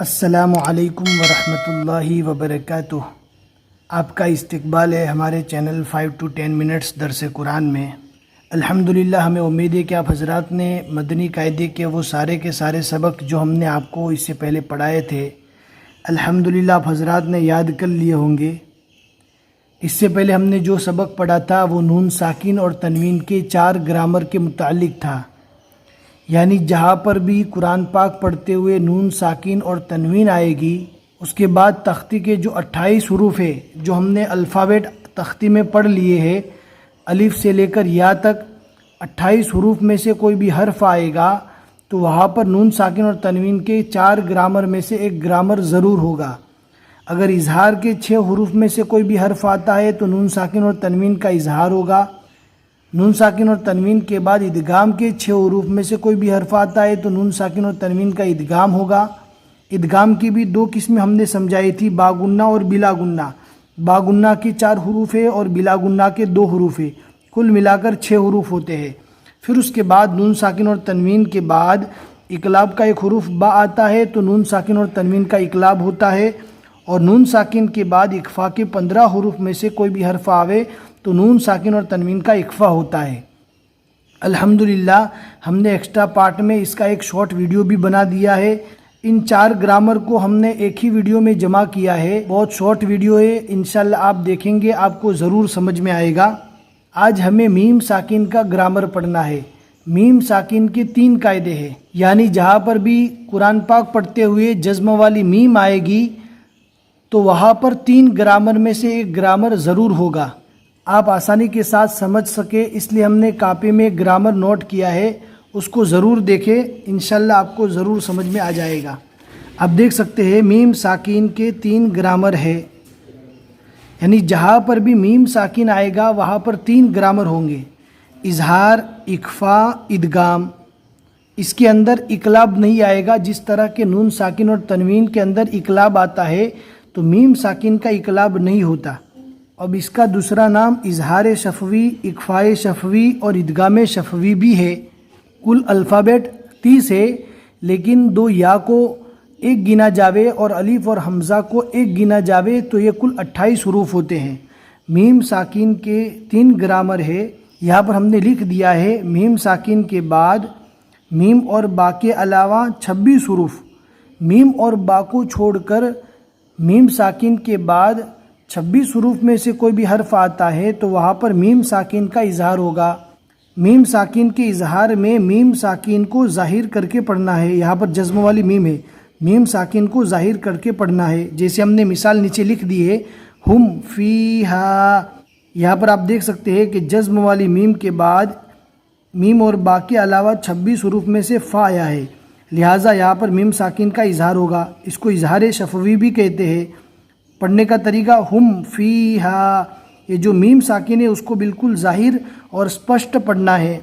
السلام علیکم ورحمۃ اللہ وبرکاتہ۔ آپ کا استقبال ہے ہمارے چینل 5 to 10 منٹس درس قرآن میں۔ الحمدللہ ہمیں امید ہے کہ آپ حضرات نے مدنی قاعدے کے وہ سارے کے سارے سبق جو ہم نے آپ کو اس سے پہلے پڑھائے تھے الحمدللہ آپ حضرات نے یاد کر لیے ہوں گے۔ اس سے پہلے ہم نے جو سبق پڑھا تھا وہ نون ساکن اور تنوین کے 4 گرامر کے متعلق تھا، یعنی جہاں پر بھی قرآن پاک پڑھتے ہوئے نون ساکن اور تنوین آئے گی، اس کے بعد تختی کے جو 28 حروف ہے جو ہم نے الفابیٹ تختی میں پڑھ لیے ہیں، الف سے لے کر یا تک 28 حروف میں سے کوئی بھی حرف آئے گا تو وہاں پر نون ساکن اور تنوین کے 4 گرامر میں سے ایک گرامر ضرور ہوگا۔ اگر اظہار کے 6 حروف میں سے کوئی بھی حرف آتا ہے تو نون ساکن اور تنوین کا اظہار ہوگا۔ نون ساکن اور تنوین کے بعد ادغام کے 6 حروف میں سے کوئی بھی حرف آتا ہے تو نون ساکن اور تنوین کا ادغام ہوگا۔ ادغام کی بھی 2 قسمیں ہم نے سمجھائی تھی، با گنہ اور بلا گنہ۔ با گنہ کے 4 حروف ہے اور بلا گنہ کے 2 حروف ہے، کل ملا کر 6 حروف ہوتے ہیں۔ پھر اس کے بعد نون ساکن اور تنوین کے بعد اقلاب کا ایک حروف با آتا ہے تو نون ساکن اور تنوین کا اقلاب ہوتا ہے، اور نون ساکن کے بعد اخفا کے 15 حروف میں سے کوئی بھی حرف آوے تو نون ساکن اور تنوین کا اخفا ہوتا ہے۔ الحمدللہ ہم نے ایکسٹرا پارٹ میں اس کا ایک شارٹ ویڈیو بھی بنا دیا ہے۔ ان 4 گرامر کو ہم نے ایک ہی ویڈیو میں جمع کیا ہے، بہت شارٹ ویڈیو ہے، انشاءاللہ آپ دیکھیں گے آپ کو ضرور سمجھ میں آئے گا۔ آج ہمیں میم ساکن کا گرامر پڑھنا ہے۔ میم ساکن کے 3 قاعدے ہیں، یعنی جہاں پر بھی قرآن پاک پڑھتے ہوئے جزم والی میم آئے گی تو وہاں پر 3 گرامر میں سے ایک گرامر ضرور ہوگا۔ آپ آسانی کے ساتھ سمجھ سکے اس لیے ہم نے کاپی میں گرامر نوٹ کیا ہے، اس کو ضرور دیکھیں، انشاءاللہ آپ کو ضرور سمجھ میں آ جائے گا۔ آپ دیکھ سکتے ہیں میم ساکن کے 3 گرامر ہے، یعنی جہاں پر بھی میم ساکن آئے گا وہاں پر 3 گرامر ہوں گے، اظہار، اخفا، ادغام۔ اس کے اندر اقلاب نہیں آئے گا، جس طرح کے نون ساکن اور تنوین کے اندر اقلاب آتا ہے تو میم ساکن کا اقلاب نہیں ہوتا۔ اب اس کا دوسرا نام اظہار شفوی، اخفاء شفوی اور ادغام شفوی بھی ہے۔ کل الفابیٹ 30 ہے، لیکن 2 یا کو 1 گنا جاوے اور الف اور حمزہ کو 1 گنا جاوے تو یہ کل 28 حروف ہوتے ہیں۔ میم ساکن کے 3 گرامر ہے، یہاں پر ہم نے لکھ دیا ہے۔ میم ساکن کے بعد میم اور با کے علاوہ 26 حروف، میم اور با کو چھوڑ کر میم ساکن کے بعد 26 حروف میں سے کوئی بھی حرف آتا ہے تو وہاں پر میم ساکن کا اظہار ہوگا۔ میم ساکن کے اظہار میں میم ساکن کو ظاہر کر کے پڑھنا ہے، یہاں پر جزم والی میم ہے، میم ساکن کو ظاہر کر کے پڑھنا ہے، جیسے ہم نے مثال نیچے لکھ دی ہے، ہم فیہا۔ یہاں پر آپ دیکھ سکتے ہیں کہ جزم والی میم کے بعد میم اور با کے علاوہ 26 حروف میں سے فا آیا ہے، لہٰذا یہاں پر میم ساکن کا اظہار ہوگا۔ اس کو اظہار شفوی بھی کہتے ہیں۔ پڑھنے کا طریقہ ہم فیہا، یہ جو میم ساکن ہے اس کو بالکل ظاہر اور اسپشٹ پڑھنا ہے۔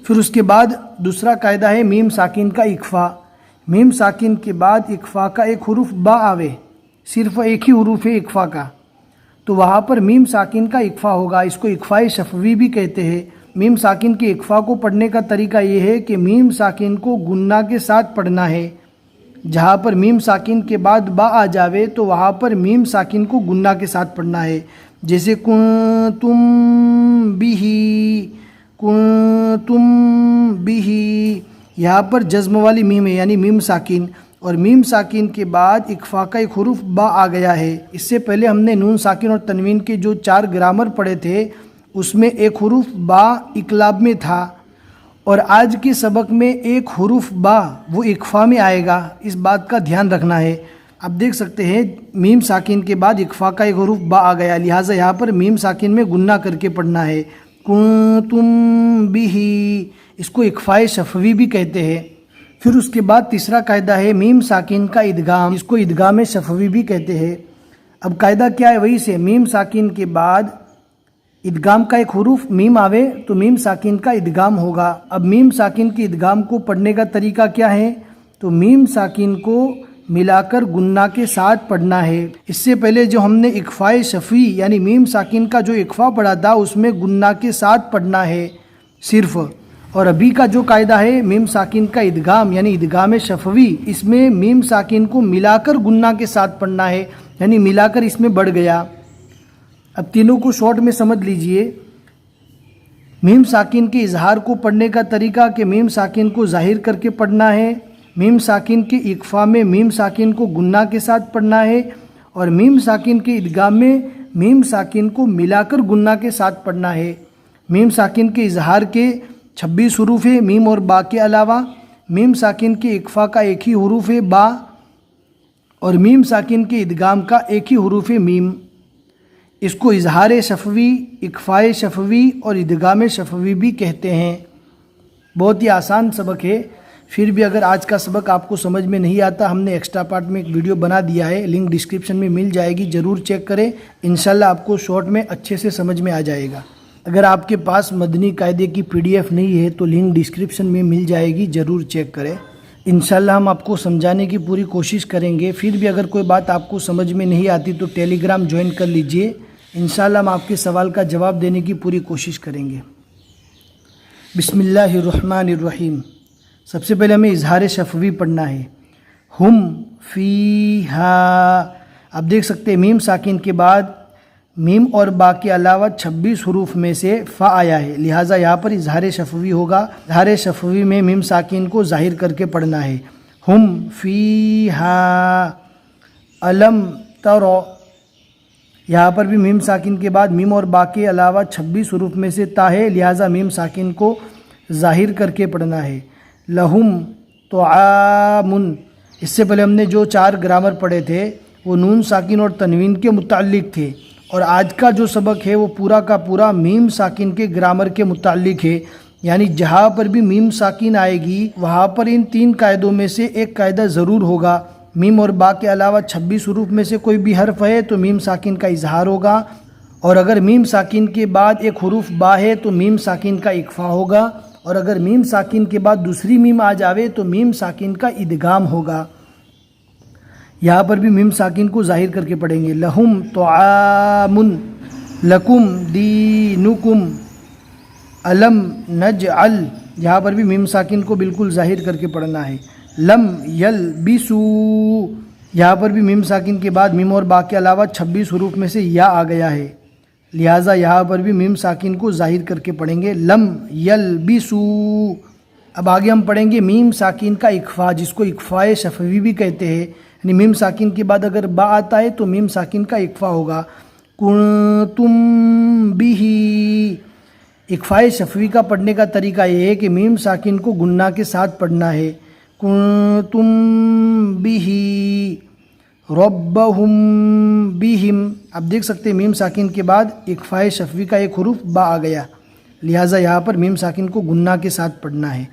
پھر اس کے بعد دوسرا قاعدہ ہے میم ساکن کا اخفا۔ میم ساکن کے بعد اخفا کا ایک حروف با آوے، صرف ایک ہی حروف ہے اخفا کا، تو وہاں پر میم ساکن کا اخفا ہوگا، اس کو اخفاء شفوی بھی کہتے ہیں۔ میم ساکن کے اخفا کو پڑھنے کا طریقہ یہ ہے کہ میم ساکن کو گنہ کے ساتھ پڑھنا ہے۔ جہاں پر میم ساکن کے بعد با آ جاوے تو وہاں پر میم ساکن کو گنہ کے ساتھ پڑھنا ہے، جیسے کنتم بہی، کنتم بہی۔ یہاں پر جزم والی میم ہے، یعنی میم ساکن، اور میم ساکن کے بعد اخفا کا ایک حروف با آ گیا ہے۔ اس سے پہلے ہم نے نون ساکن اور تنوین کے جو 4 گرامر پڑھے تھے اس میں ایک حروف با اقلاب میں تھا، اور آج کے سبق میں ایک حروف با وہ اخفا میں آئے گا، اس بات کا دھیان رکھنا ہے۔ آپ دیکھ سکتے ہیں میم ساکن کے بعد اخفا کا ایک حروف با آ گیا، لہٰذا یہاں پر میم ساکن میں گنہ کر کے پڑھنا ہے، کنتم بہی۔ اس کو اخفاء شفوی بھی کہتے ہیں۔ پھر اس کے بعد تیسرا قاعدہ ہے میم ساکن کا ادغام، اس کو ادغام شفوی بھی کہتے ہیں۔ اب قاعدہ کیا ہے؟ وہی سے میم ساکن کے بعد ادغام کا ایک حروف میم آوے تو میم ساکن کا ادغام ہوگا۔ اب میم ساکن کے ادغام کو پڑھنے کا طریقہ کیا ہے؟ تو میم ساکن کو ملا کر گنہ کے ساتھ پڑھنا ہے۔ اس سے پہلے جو ہم نے اخفاء شفوی یعنی میم ساکن کا جو اخفا پڑھا تھا اس میں گنہ کے ساتھ پڑھنا ہے صرف، اور ابھی کا جو قاعدہ ہے میم ساکن کا ادغام یعنی ادغام شفوی، اس میں میم ساکن کو ملا کر گنہ کے ساتھ پڑھنا ہے، یعنی ملا کر اس میں بڑھ گیا۔ اب تینوں کو شارٹ میں سمجھ لیجئے۔ میم ساکن کے اظہار کو پڑھنے کا طریقہ کہ میم ساکن کو ظاہر کر کے پڑھنا ہے، میم ساکن کے اخفاء میں میم ساکن کو گنہ کے ساتھ پڑھنا ہے، اور میم ساکن کے ادغام میں میم ساکن کو ملا کر گنہ کے ساتھ پڑھنا ہے۔ میم ساکن کے اظہار کے 26 حروف ہے میم اور با کے علاوہ، میم ساکن کے اخفاء کا ایک ہی حروف ہے با، اور میم ساکن کے ادغام کا ایک ہی حروف ہے میم۔ اس کو اظہار شفوی، اخفاء شفوی اور ادغام شفوی بھی کہتے ہیں۔ بہت ہی آسان سبق ہے، پھر بھی اگر آج کا سبق آپ کو سمجھ میں نہیں آتا، ہم نے ایکسٹرا پارٹ میں ایک ویڈیو بنا دیا ہے، لنک ڈسکرپشن میں مل جائے گی، ضرور چیک کریں، انشاءاللہ آپ کو شارٹ میں اچھے سے سمجھ میں آ جائے گا۔ اگر آپ کے پاس مدنی قاعدے کی PDF نہیں ہے تو لنک ڈسکرپشن میں مل جائے گی، ضرور چیک کریں، انشاءاللہ ہم آپ کو سمجھانے کی پوری کوشش کریں گے۔ پھر بھی اگر کوئی بات آپ کو سمجھ میں نہیں آتی تو ٹیلی گرام جوائن کر لیجئے، انشاءاللہ ہم آپ کے سوال کا جواب دینے کی پوری کوشش کریں گے۔ بسم اللہ الرحمن الرحیم۔ سب سے پہلے ہمیں اظہار شفوی پڑھنا ہے۔ ہم فیہا، آپ دیکھ سکتے ہیں میم ساکن کے بعد میم اور با کے علاوہ 26 حروف میں سے فا آیا ہے، لہٰذا یہاں پر اظہار شفوی ہوگا۔ اظہار شفوی میں میم ساکن کو ظاہر کر کے پڑھنا ہے۔ ہم فیہا الم ترو، یہاں پر بھی میم ساکن کے بعد میم اور با کے علاوہ 26 حروف میں سے تا ہے، لہٰذا میم ساکن کو ظاہر کر کے پڑھنا ہے۔ لہم طعام، اس سے پہلے ہم نے جو 4 گرامر پڑھے تھے وہ نون ساکن اور تنوین کے متعلق تھے، اور آج کا جو سبق ہے وہ پورا کا پورا میم ساکن کے گرامر کے متعلق ہے، یعنی جہاں پر بھی میم ساکن آئے گی وہاں پر ان 3 قاعدوں میں سے ایک قاعدہ ضرور ہوگا۔ میم اور با کے علاوہ 26 حروف میں سے کوئی بھی حرف ہے تو میم ساکن کا اظہار ہوگا، اور اگر میم ساکن کے بعد ایک حروف با ہے تو میم ساکن کا اخفاء ہوگا، اور اگر میم ساکن کے بعد دوسری میم آ جاوے تو میم ساکن کا ادغام ہوگا۔ یہاں پر بھی میم ساکن کو ظاہر کر کے پڑھیں گے۔ لہم طعام، لکم دینکم، الم نجعل، یہاں پر بھی میم ساکن کو بالکل ظاہر کر کے پڑھنا ہے۔ لم یلبسو، یہاں پر بھی میم ساکن کے بعد میم اور با کے علاوہ 26 حروف میں سے یا آ گیا ہے، لہٰذا یہاں پر بھی میم ساکن کو ظاہر کر کے پڑھیں گے۔ لم یلبسو۔ اب آگے ہم پڑھیں گے میم ساکن کا اخفاء، جس کو اخفاء شفوی بھی کہتے ہیں، یعنی میم ساکن کے بعد اگر با آتا ہے تو میم ساکن کا اخفاء ہوگا۔ کنتم بہ، اخفاء شفوی کا پڑھنے کا طریقہ یہ ہے کہ میم ساکن کو گنہ کے ساتھ پڑھنا ہے۔ کنتم بہ ربہم بہم، آپ دیکھ سکتے ہیں میم ساکن کے بعد اخفاء شفوی کا ایک حروف با آ گیا، لہٰذا یہاں پر میم ساکن کو گنہ کے ساتھ پڑھنا ہے۔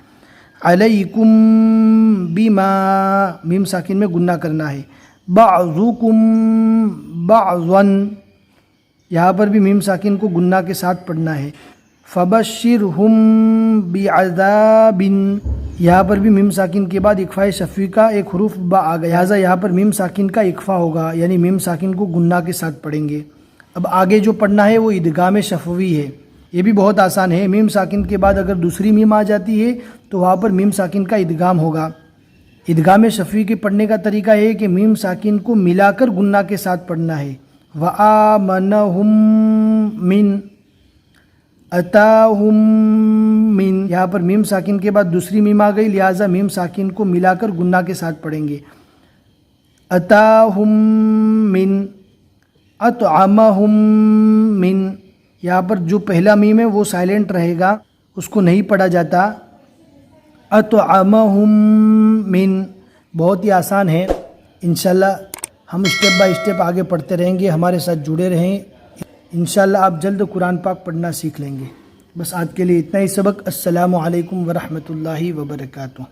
علیکم بما، میم ساکن میں گنہ کرنا ہے۔ بعضکم بعضا، یہاں پر بھی میم ساکن کو گنہ کے ساتھ پڑھنا ہے۔ فبشرہم بعذاب، یہاں پر بھی میم ساکن کے بعد اخفاء شفوی کا ایک حروف با آ گیا، لہٰذا یہاں پر میم ساکن کا اخفاء ہوگا، یعنی میم ساکن کو گنہ کے ساتھ پڑھیں گے۔ اب آگے جو پڑھنا ہے وہ ادغام شفوی ہے، یہ بھی بہت آسان ہے۔ میم ساکن کے بعد اگر دوسری میم آ جاتی ہے تو وہاں پر میم ساکن کا ادغام ہوگا۔ ادغام شفوی کے پڑھنے کا طریقہ ہے کہ میم ساکن کو ملا کر گنہ کے ساتھ پڑھنا ہے۔ وآمنہم من، اتاہم من، یہاں پر میم ساکن کے بعد دوسری میم آ گئی، لہٰذا میم ساکن کو ملا کر گنہ کے ساتھ پڑھیں گے۔ اتاہم من، اطعمہم من، یہاں پر جو پہلا میم ہے وہ سائلنٹ رہے گا، اس کو نہیں پڑھا جاتا۔ اطعمہم من، بہت ہی آسان ہے، انشاءاللہ ہم اسٹیپ بائی اسٹیپ آگے پڑھتے رہیں گے، ہمارے ساتھ جڑے رہیں، انشاءاللہ آپ جلد قرآن پاک پڑھنا سیکھ لیں گے۔ بس آج کے لیے اتنا ہی سبق۔ السلام علیکم ورحمۃ اللہ وبرکاتہ۔